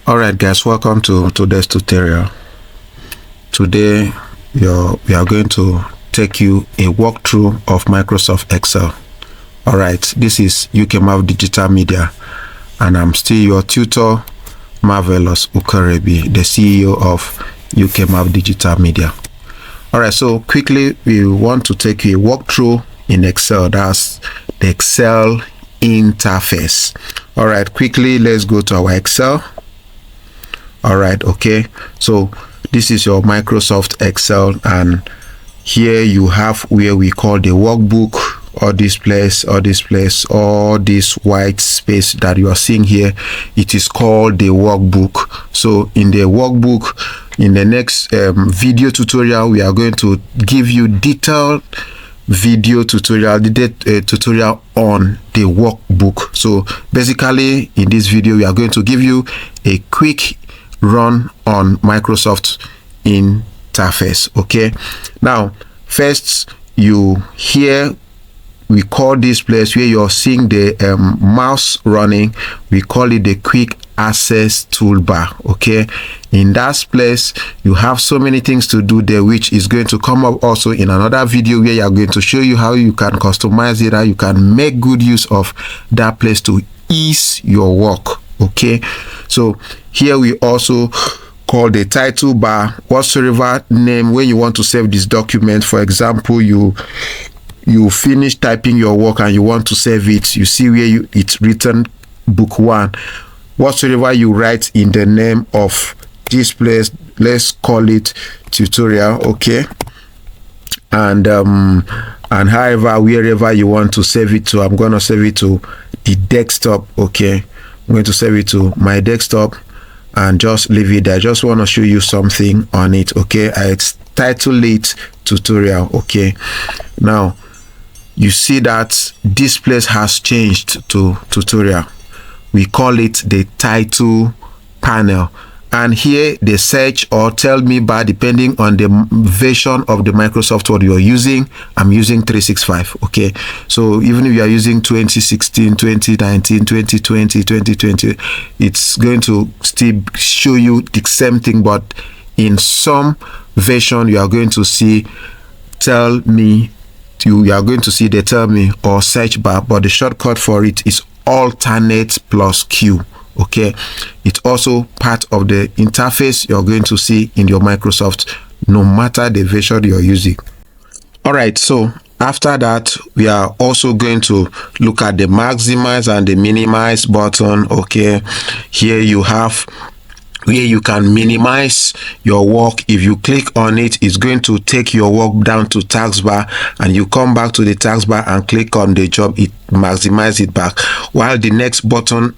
Alright guys, welcome to today's tutorial. Today we are going to take you a walkthrough of Microsoft Excel. Alright, this is UKMAV Digital Media and I'm still your tutor, Marvelous Ukarebi, the CEO of UKMAV Digital Media. Alright, so quickly we want to take you a walkthrough in Excel. That's the Excel interface. Alright, quickly let's go to our Excel. Alright, okay, so this is your Microsoft Excel, and here you have where we call the workbook, or this place, or this white space that you are seeing here. It is called the workbook. So in the workbook, in the next video tutorial, we are going to give you detailed video tutorial, tutorial on the workbook. So basically in this video we are going to give you a quick run on Microsoft interface. Okay, now first, we call this place where you're seeing the mouse running, we call it the quick access toolbar. Okay, in that place you have so many things to do there, which is going to come up also in another video where you're going to show you how you can customize it, how you can make good use of that place to ease your work. Okay, so here we also call the title bar whatsoever name when you want to save this document. For example, you finish typing your work and you want to save it, you see where it's written book 1. Whatsoever you write in the name of this place, let's call it tutorial. Okay, and however, wherever you want to save it to, I'm going to save it to the desktop. Okay, I'm going to save it to my desktop and just leave it there. I just want to show you something on it. Okay, I titled it tutorial. Okay, now you see that this place has changed to tutorial. We call it the title panel, and here the search or tell me bar, depending on the version of the Microsoft Word you're using. I'm using 365. Okay, so even if you are using 2016, 2019, 2020, 2020, it's going to still show you the same thing, but in some version you are going to see tell me. You are going to see the tell me or search bar, but the shortcut for it is alternate plus Q. Okay, it's also part of the interface you're going to see in your Microsoft, no matter the version you're using. All right, so after that we are also going to look at the maximize and the minimize button. Okay, here you have where you can minimize your work. If you click on it, it's going to take your work down to taskbar, and you come back to the taskbar and click on the job, it maximize it back. While the next button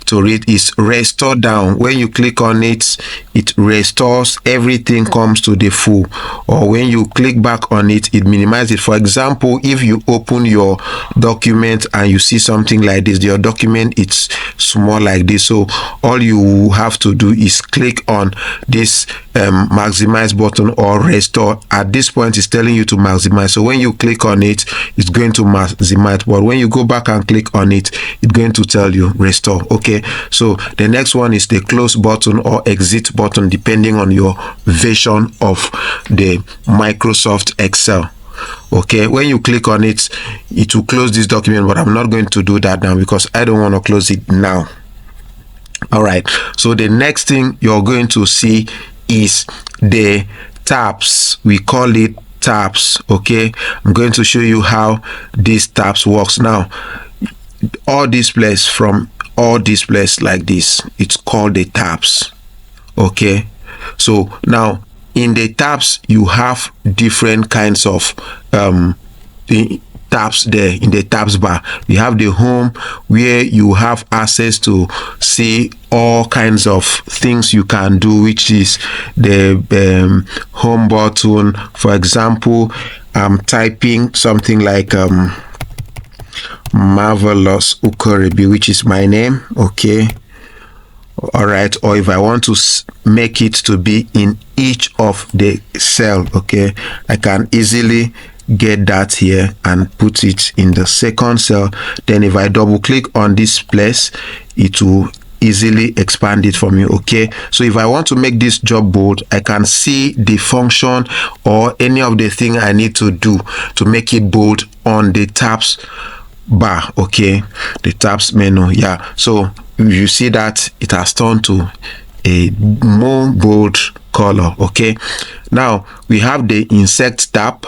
to read is restore down. When you click on it, it restores, everything comes to the full. Or when you click back on it, it minimizes it. For example, if you open your document and you see something like this, your document it's small like this, so all you have to do is click on this maximize button or restore. At this point it's telling you to maximize, so when you click on it, it's going to maximize, but when you go back and click on it, it's going to tell you restore. Okay, so the next one is the close button or exit button, depending on your version of the Microsoft Excel. Okay, when you click on it, it will close this document, but I'm not going to do that now because I don't want to close it now. All right, so the next thing you're going to see is the tabs. We call it tabs. Okay, I'm going to show you how these tabs works. Now all displays from all displays like this, it's called the tabs. Okay, so now in the tabs you have different kinds of the tabs there. In the tabs bar we have the home, where you have access to see all kinds of things you can do, which is the home button. For example, I'm typing something like Marvelous Ukarebi, which is my name. Okay, all right, or if I want to make it to be in each of the cell, okay, I can easily get that here and put it in the second cell. Then if I double click on this place, it will easily expand it for me. Okay, so if I want to make this job bold, I can see the function or any of the thing I need to do to make it bold on the tabs bar. Okay, the tabs menu. Yeah, so you see that it has turned to a more bold color. Okay, now we have the insert tab.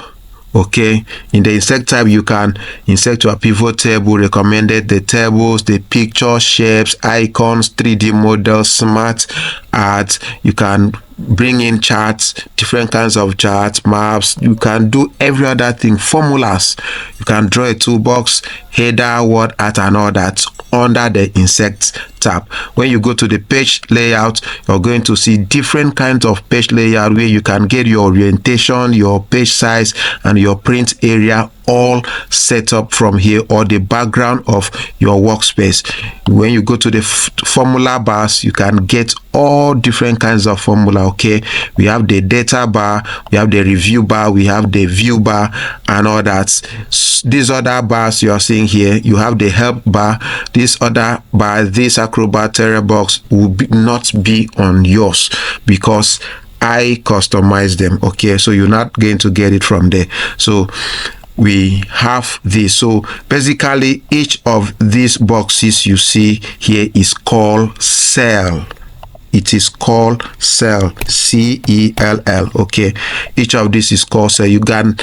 Okay, in the insert tab you can insert your pivot table, recommended, the tables, the picture, shapes, icons, 3D models, smart ads. You can bring in charts, different kinds of charts, maps. You can do every other thing, formulas. You can draw a toolbox, header, word art, and all that under the insert tab. When you go to the page layout, you're going to see different kinds of page layout where you can get your orientation, your page size, and your print area all set up from here, or the background of your workspace. When you go to the formula bars, you can get all different kinds of formula. Okay, we have the data bar, we have the review bar, we have the view bar, and all that. These other bars you are seeing here, you have the help bar. This other bar, this Acrobat Terra box, will not be on yours because I customize them. Okay, so you're not going to get it from there. So we have this. So basically each of these boxes you see here is called cell. It is called cell, C-E-L-L. Okay, each of this is called cell. You can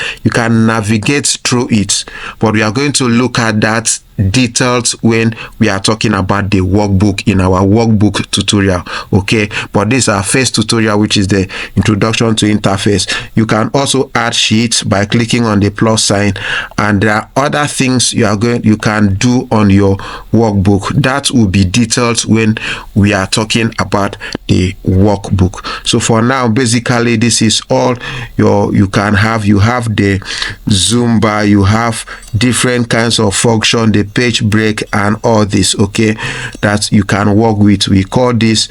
navigate through it, but we are going to look at that details when we are talking about the workbook in our workbook tutorial. Okay, but this is our first tutorial, which is the introduction to interface. You can also add sheets by clicking on the plus sign, and there are other things you can do on your workbook that will be detailed when we are talking about the workbook. So for now, basically this is all you have the zoom bar, you have different kinds of function, the page break, and all this. Okay, that you can work with. We call this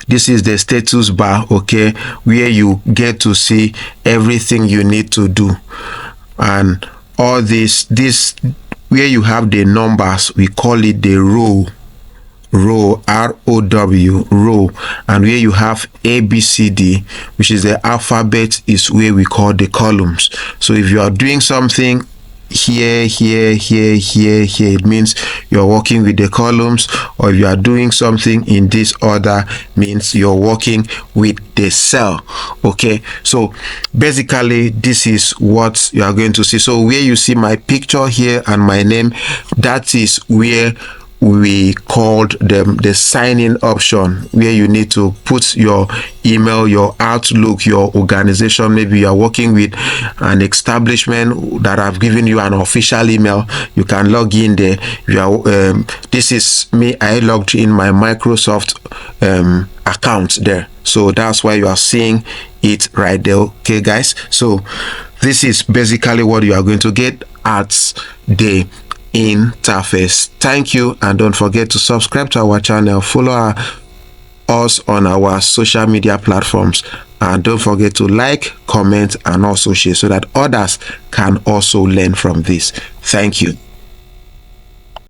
is the status bar. Okay, where you get to see everything you need to do, and all this where you have the numbers, we call it the row, R-O-W, row, and where you have ABCD, which is the alphabet, is where we call the columns. So if you are doing something here, it means you're working with the columns, or if you are doing something in this order, means you're working with the cell. Okay, so basically this is what you are going to see. So where you see my picture here and my name, that is where we called them the sign-in option, where you need to put your email, your Outlook, your organization. Maybe you are working with an establishment that have given you an official email. You can log in there. This is me. I logged in my Microsoft account there, so that's why you are seeing it right there. Okay guys, so this is basically what you are going to get at the interface. Thank you, and don't forget to subscribe to our channel, follow us on our social media platforms, and don't forget to like, comment, and also share so that others can also learn from this. Thank you.